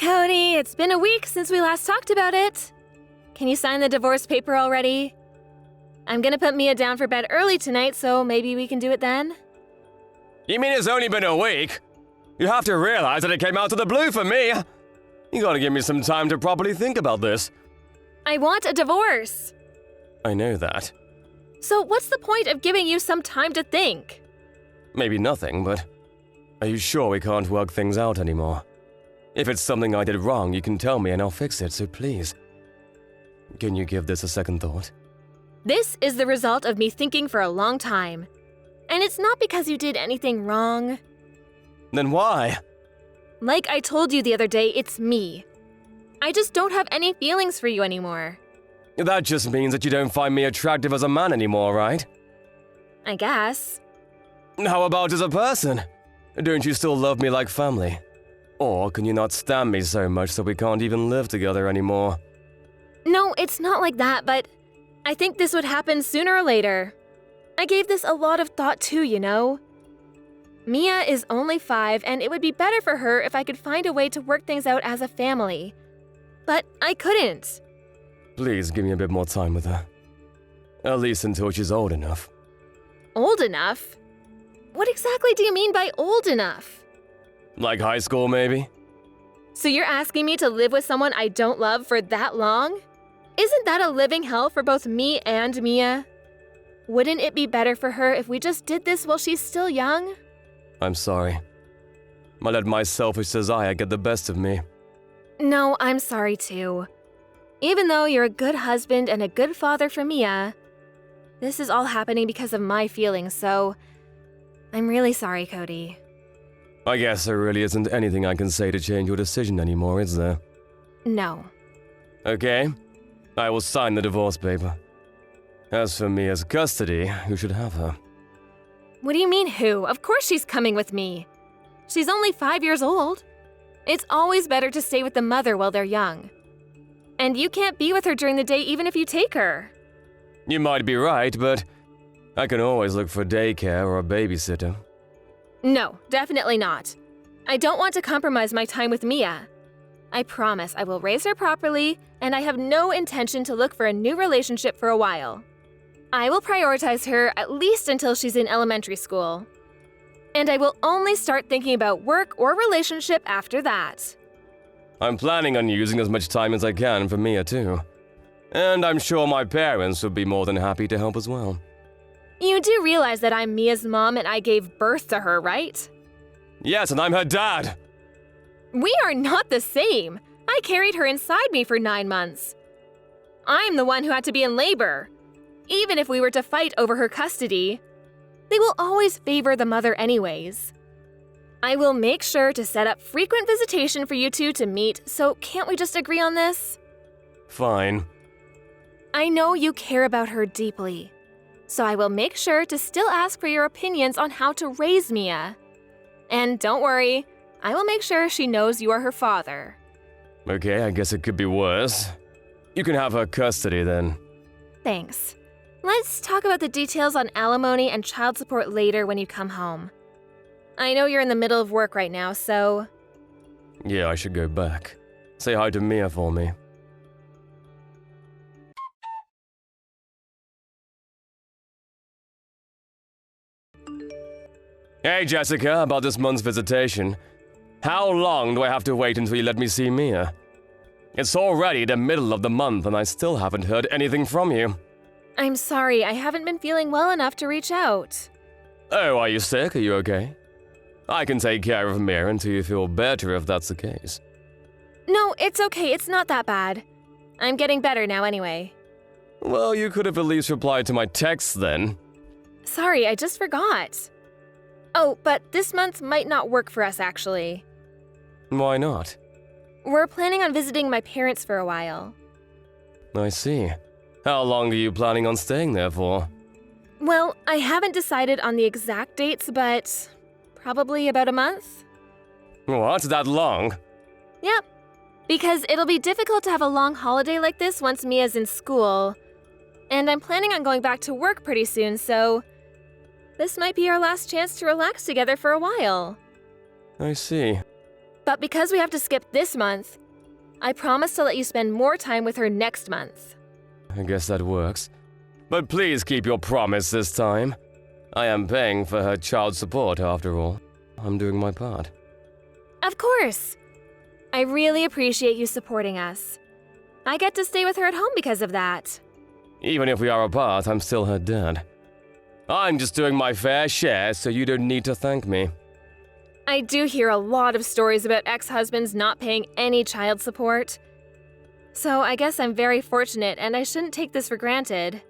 Cody, it's been a week since we last talked about it. Can you sign the divorce paper already? I'm gonna put Mia down for bed early tonight, so maybe we can do it then? You mean it's only been a week? You have to realize that it came out of the blue for me. You gotta give me some time to properly think about this. I want a divorce. I know that. So what's the point of giving you some time to think? Maybe nothing, but are you sure we can't work things out anymore? If it's something I did wrong, you can tell me and I'll fix it, so please. Can you give this a second thought? This is the result of me thinking for a long time. And it's not because you did anything wrong. Then why? Like I told you the other day, it's me. I just don't have any feelings for you anymore. That just means that you don't find me attractive as a man anymore, right? I guess. How about as a person? Don't you still love me like family? Or can you not stand me so much that we can't even live together anymore? No, it's not like that, but I think this would happen sooner or later. I gave this a lot of thought too, you know? Mia is only 5, and it would be better for her if I could find a way to work things out as a family. But I couldn't. Please give me a bit more time with her. At least until she's old enough. Old enough? What exactly do you mean by old enough? Like high school, maybe? So you're asking me to live with someone I don't love for that long? Isn't that a living hell for both me and Mia? Wouldn't it be better for her if we just did this while she's still young? I'm sorry. I let my selfish desire get the best of me. No, I'm sorry too. Even though you're a good husband and a good father for Mia, this is all happening because of my feelings, so I'm really sorry, Cody. I guess there really isn't anything I can say to change your decision anymore, is there? No. Okay. I will sign the divorce paper. As for Mia's custody, who should have her? What do you mean who? Of course she's coming with me. She's only 5 years old. It's always better to stay with the mother while they're young. And you can't be with her during the day even if you take her. You might be right, but I can always look for daycare or a babysitter. No, definitely not. I don't want to compromise my time with Mia. I promise I will raise her properly, and I have no intention to look for a new relationship for a while. I will prioritize her at least until she's in elementary school. And I will only start thinking about work or relationship after that. I'm planning on using as much time as I can for Mia too. And I'm sure my parents would be more than happy to help as well. You do realize that I'm Mia's mom and I gave birth to her, right? Yes, and I'm her dad! We are not the same. I carried her inside me for 9 months. I'm the one who had to be in labor. Even if we were to fight over her custody, they will always favor the mother anyways. I will make sure to set up frequent visitation for you two to meet, so can't we just agree on this? Fine. I know you care about her deeply, so I will make sure to still ask for your opinions on how to raise Mia. And don't worry, I will make sure she knows you are her father. Okay, I guess it could be worse. You can have her custody then. Thanks. Let's talk about the details on alimony and child support later when you come home. I know you're in the middle of work right now, so... Yeah, I should go back. Say hi to Mia for me. Hey Jessica, about this month's visitation. How long do I have to wait until you let me see Mia? It's already the middle of the month and I still haven't heard anything from you. I'm sorry, I haven't been feeling well enough to reach out. Oh, are you sick? Are you okay? I can take care of Mia until you feel better if that's the case. No, it's okay, it's not that bad. I'm getting better now anyway. Well, you could have at least replied to my text then. Sorry, I just forgot. Oh, but this month might not work for us actually. Why not? We're planning on visiting my parents for a while. I see. How long are you planning on staying there for? Well, I haven't decided on the exact dates, but probably about a month. What, that long? Yep, because it'll be difficult to have a long holiday like this once Mia's in school. And I'm planning on going back to work pretty soon, so this might be our last chance to relax together for a while. I see. But because we have to skip this month, I promise to let you spend more time with her next month. I guess that works. But please keep your promise this time. I am paying for her child support after all. I'm doing my part. Of course! I really appreciate you supporting us. I get to stay with her at home because of that. Even if we are apart, I'm still her dad. I'm just doing my fair share, so you don't need to thank me. I do hear a lot of stories about ex-husbands not paying any child support. So I guess I'm very fortunate and I shouldn't take this for granted.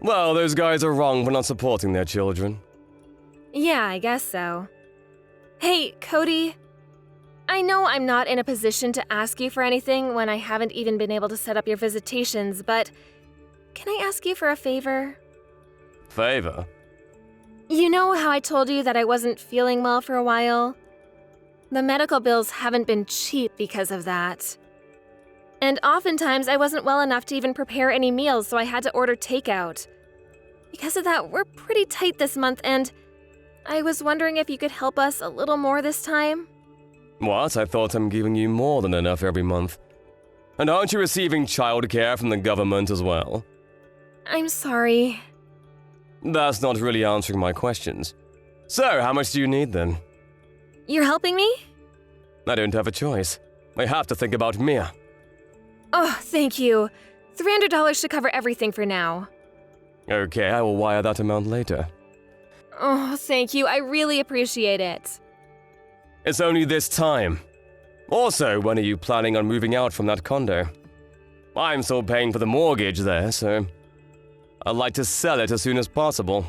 Well, those guys are wrong for not supporting their children. Yeah, I guess so. Hey, Cody. I know I'm not in a position to ask you for anything when I haven't even been able to set up your visitations, but can I ask you for a favor? Favor? You know how I told you that I wasn't feeling well for a while? The medical bills haven't been cheap because of that. And oftentimes I wasn't well enough to even prepare any meals, so I had to order takeout. Because of that, we're pretty tight this month, and I was wondering if you could help us a little more this time? What? I thought I'm giving you more than enough every month. And aren't you receiving childcare from the government as well? I'm sorry. That's not really answering my questions. So, how much do you need then? You're helping me? I don't have a choice. I have to think about Mia. Oh, thank you. $300 should cover everything for now. Okay, I will wire that amount later. Oh, thank you. I really appreciate it. It's only this time. Also, when are you planning on moving out from that condo? I'm still paying for the mortgage there, so I'd like to sell it as soon as possible.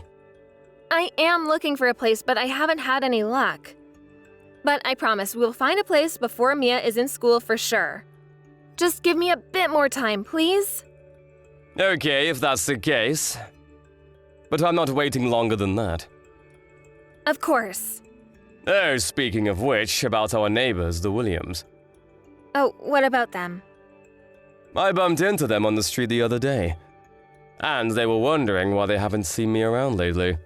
I am looking for a place, but I haven't had any luck. But I promise we'll find a place before Mia is in school for sure. Just give me a bit more time, please. Okay, if that's the case. But I'm not waiting longer than that. Of course. Oh, speaking of which, about our neighbors, the Williams. Oh, what about them? I bumped into them on the street the other day. And they were wondering why they haven't seen me around lately.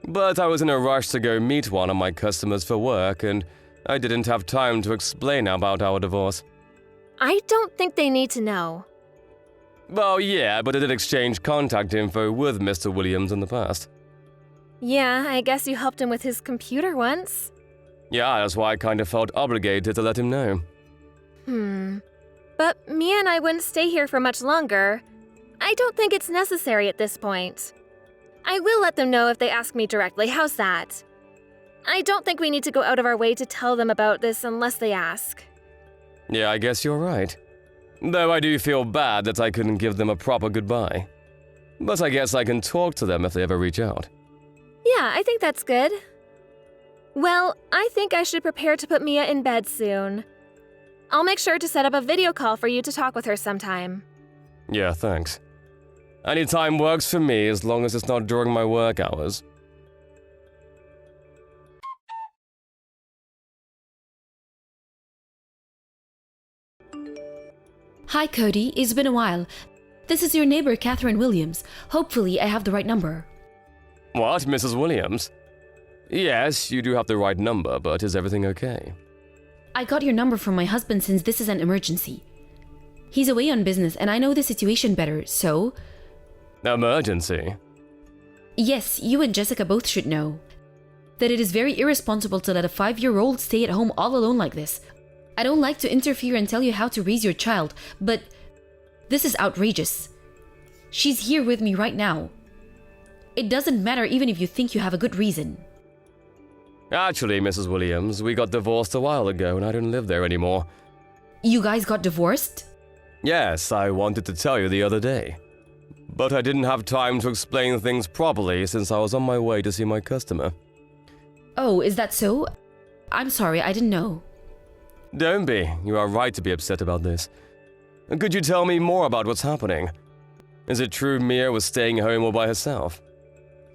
But I was in a rush to go meet one of my customers for work, and I didn't have time to explain about our divorce. I don't think they need to know. Well, yeah, but I did exchange contact info with Mr. Williams in the past. Yeah, I guess you helped him with his computer once. Yeah, that's why I kind of felt obligated to let him know. But Mia and I wouldn't stay here for much longer. I don't think it's necessary at this point. I will let them know if they ask me directly. How's that? I don't think we need to go out of our way to tell them about this unless they ask. Yeah, I guess you're right. Though I do feel bad that I couldn't give them a proper goodbye. But I guess I can talk to them if they ever reach out. Yeah, I think that's good. Well, I think I should prepare to put Mia in bed soon. I'll make sure to set up a video call for you to talk with her sometime. Yeah, thanks. Any time works for me as long as it's not during my work hours. Hi Cody, it's been a while. This is your neighbor Catherine Williams. Hopefully I have the right number. What, Mrs. Williams? Yes, you do have the right number, but is everything okay? I got your number from my husband since this is an emergency. He's away on business and I know the situation better, so… Emergency? Yes, you and Jessica both should know that it is very irresponsible to let a 5-year-old stay at home all alone like this. I don't like to interfere and tell you how to raise your child, but this is outrageous. She's here with me right now. It doesn't matter even if you think you have a good reason. Actually, Mrs. Williams, we got divorced a while ago and I don't live there anymore. You guys got divorced? Yes, I wanted to tell you the other day. But I didn't have time to explain things properly since I was on my way to see my customer. Oh, is that so? I'm sorry, I didn't know. Don't be. You are right to be upset about this. Could you tell me more about what's happening? Is it true Mia was staying home all by herself?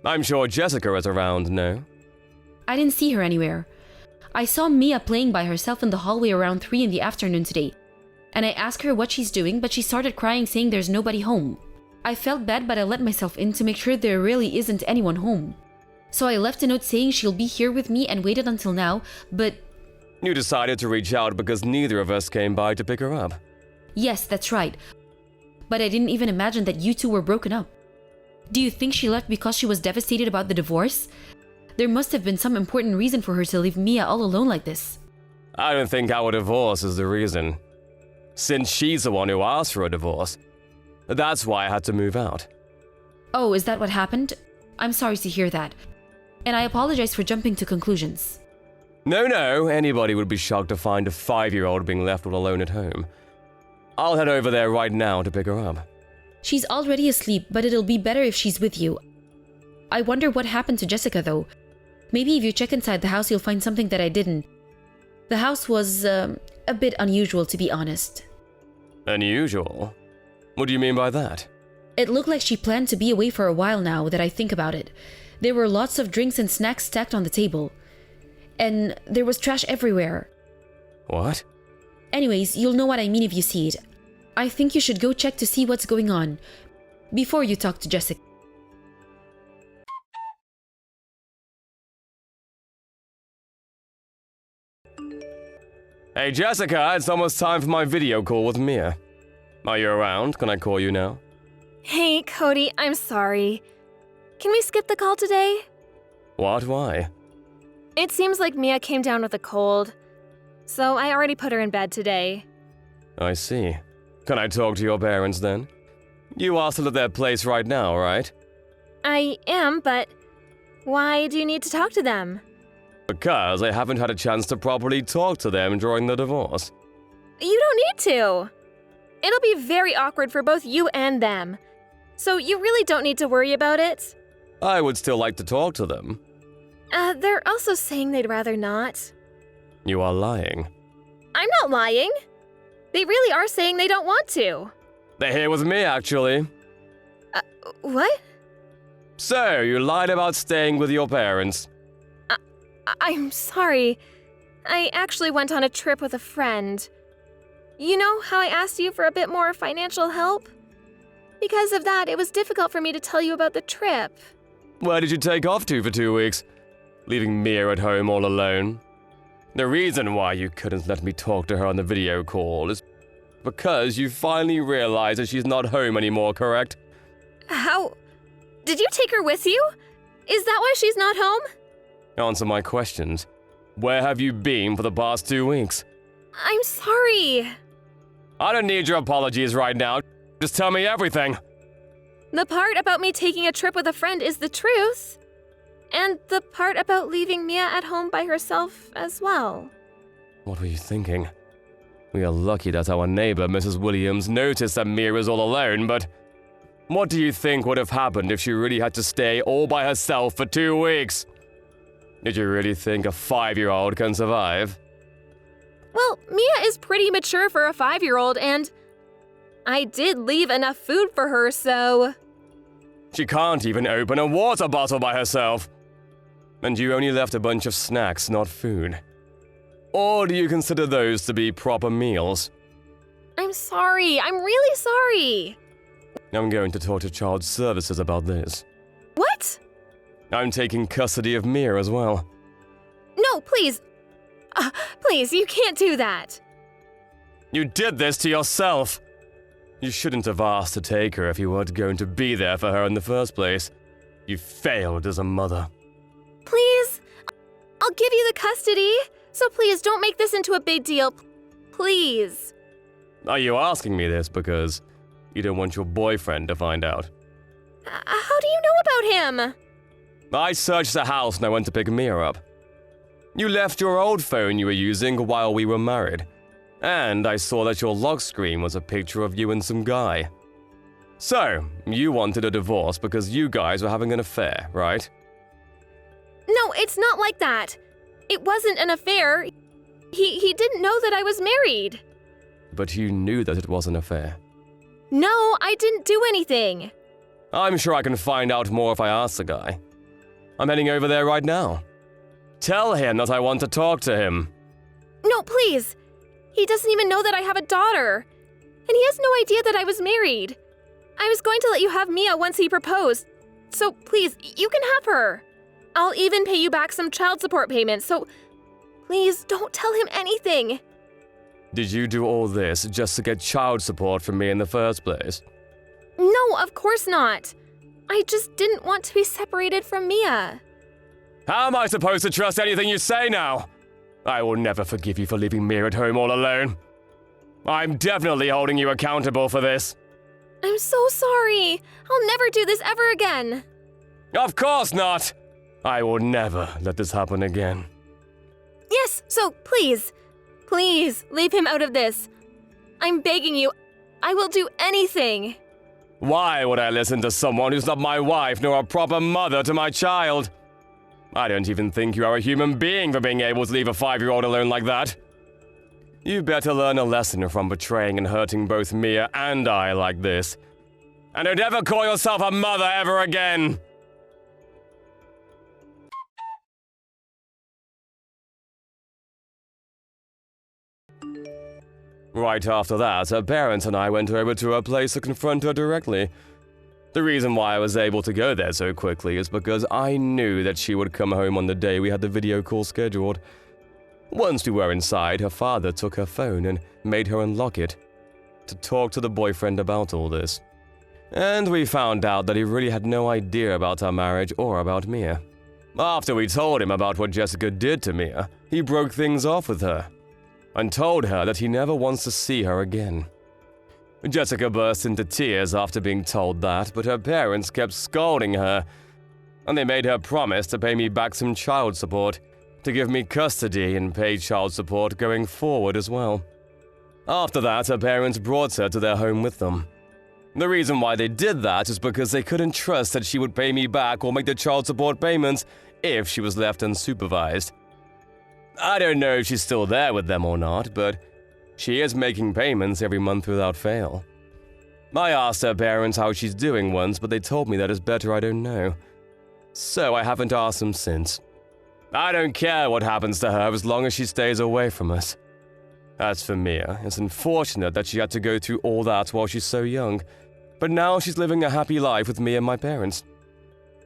I'm sure Jessica is around, no? I didn't see her anywhere. I saw Mia playing by herself in the hallway around 3 in the afternoon today. And I asked her what she's doing, but she started crying saying there's nobody home. I felt bad, but I let myself in to make sure there really isn't anyone home. So I left a note saying she'll be here with me and waited until now, but You decided to reach out because neither of us came by to pick her up. Yes, that's right. But I didn't even imagine that you two were broken up. Do you think she left because she was devastated about the divorce? There must have been some important reason for her to leave Mia all alone like this. I don't think our divorce is the reason. Since she's the one who asked for a divorce. That's why I had to move out. Oh, is that what happened? I'm sorry to hear that. And I apologize for jumping to conclusions. No, anybody would be shocked to find a 5-year-old being left all alone at home. I'll head over there right now to pick her up. She's already asleep, but it'll be better if she's with you. I wonder what happened to Jessica, though. Maybe if you check inside the house, you'll find something that I didn't. The house was, a bit unusual, to be honest. Unusual? What do you mean by that? It looked like she planned to be away for a while now that I think about it. There were lots of drinks and snacks stacked on the table. And there was trash everywhere. What? Anyways, you'll know what I mean if you see it. I think you should go check to see what's going on before you talk to Jessica. Hey Jessica, it's almost time for my video call with Mia. Are you around? Can I call you now? Hey, Cody, I'm sorry. Can we skip the call today? What? Why? It seems like Mia came down with a cold, so I already put her in bed today. I see. Can I talk to your parents then? You are still at their place right now, right? I am, but why do you need to talk to them? Because I haven't had a chance to properly talk to them during the divorce. You don't need to. It'll be very awkward for both you and them. So you really don't need to worry about it. I would still like to talk to them. They're also saying they'd rather not. You are lying. I'm not lying. They really are saying they don't want to. They're here with me, actually. What? So, you lied about staying with your parents. I'm sorry. I actually went on a trip with a friend. You know how I asked you for a bit more financial help? Because of that, it was difficult for me to tell you about the trip. Where did you take off to for 2 weeks? Leaving Mia at home all alone? The reason why you couldn't let me talk to her on the video call is because you finally realized that she's not home anymore, correct? How? Did you take her with you? Is that why she's not home? Answer my questions. Where have you been for the past 2 weeks? I'm sorry. I don't need your apologies right now. Just tell me everything. The part about me taking a trip with a friend is the truth. And the part about leaving Mia at home by herself as well. What were you thinking? We are lucky that our neighbor, Mrs. Williams, noticed that Mia was all alone, but what do you think would have happened if she really had to stay all by herself for 2 weeks? Did you really think a 5-year-old can survive? Well, Mia is pretty mature for a 5-year-old, and I did leave enough food for her, so... She can't even open a water bottle by herself. And you only left a bunch of snacks, not food. Or do you consider those to be proper meals? I'm sorry. I'm really sorry. I'm going to talk to Child Services about this. What? I'm taking custody of Mia as well. No, please. Please, you can't do that. You did this to yourself. You shouldn't have asked to take her if you weren't going to be there for her in the first place. You failed as a mother. Please? I'll give you the custody. So please don't make this into a big deal. Please. Are you asking me this because you don't want your boyfriend to find out? How do you know about him? I searched the house and I went to pick Mia up. You left your old phone you were using while we were married. And I saw that your lock screen was a picture of you and some guy. So, you wanted a divorce because you guys were having an affair, right? No, it's not like that. It wasn't an affair. He didn't know that I was married. But you knew that it was an affair. No, I didn't do anything. I'm sure I can find out more if I ask the guy. I'm heading over there right now. Tell him that I want to talk to him. No, please. He doesn't even know that I have a daughter. And he has no idea that I was married. I was going to let you have Mia once he proposed. So please, you can have her. I'll even pay you back some child support payments, so Please don't tell him anything. Did you do all this just to get child support from me in the first place? No, of course not. I just didn't want to be separated from Mia. How am I supposed to trust anything you say now? I will never forgive you for leaving Mia at home all alone. I'm definitely holding you accountable for this. I'm so sorry. I'll never do this ever again. Of course not! I will never let this happen again. Yes, so please, please leave him out of this. I'm begging you. I will do anything. Why would I listen to someone who's not my wife nor a proper mother to my child? I don't even think you are a human being for being able to leave a 5-year-old alone like that. You better learn a lesson from betraying and hurting both Mia and I like this. And don't ever call yourself a mother ever again! Right after that, her parents and I went over to her place to confront her directly. The reason why I was able to go there so quickly is because I knew that she would come home on the day we had the video call scheduled. Once we were inside, her father took her phone and made her unlock it to talk to the boyfriend about all this. And we found out that he really had no idea about our marriage or about Mia. After we told him about what Jessica did to Mia, he broke things off with her and told her that he never wants to see her again. Jessica burst into tears after being told that, but her parents kept scolding her, and they made her promise to pay me back some child support, to give me custody and pay child support going forward as well. After that, her parents brought her to their home with them. The reason why they did that is because they couldn't trust that she would pay me back or make the child support payments if she was left unsupervised. I don't know if she's still there with them or not, but she is making payments every month without fail. I asked her parents how she's doing once, but they told me that it's better I don't know. So I haven't asked them since. I don't care what happens to her as long as she stays away from us. As for Mia, it's unfortunate that she had to go through all that while she's so young, but now she's living a happy life with me and my parents.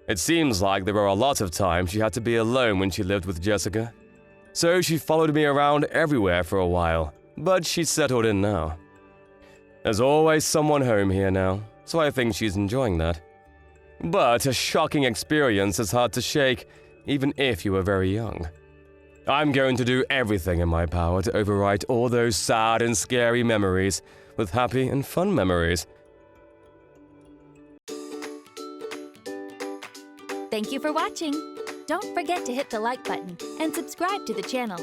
It seems like there were a lot of times she had to be alone when she lived with Jessica. So she followed me around everywhere for a while, but she's settled in now. There's always someone home here now, so I think she's enjoying that. But a shocking experience is hard to shake, even if you were very young. I'm going to do everything in my power to overwrite all those sad and scary memories with happy and fun memories. Thank you for watching. Don't forget to hit the like button and subscribe to the channel.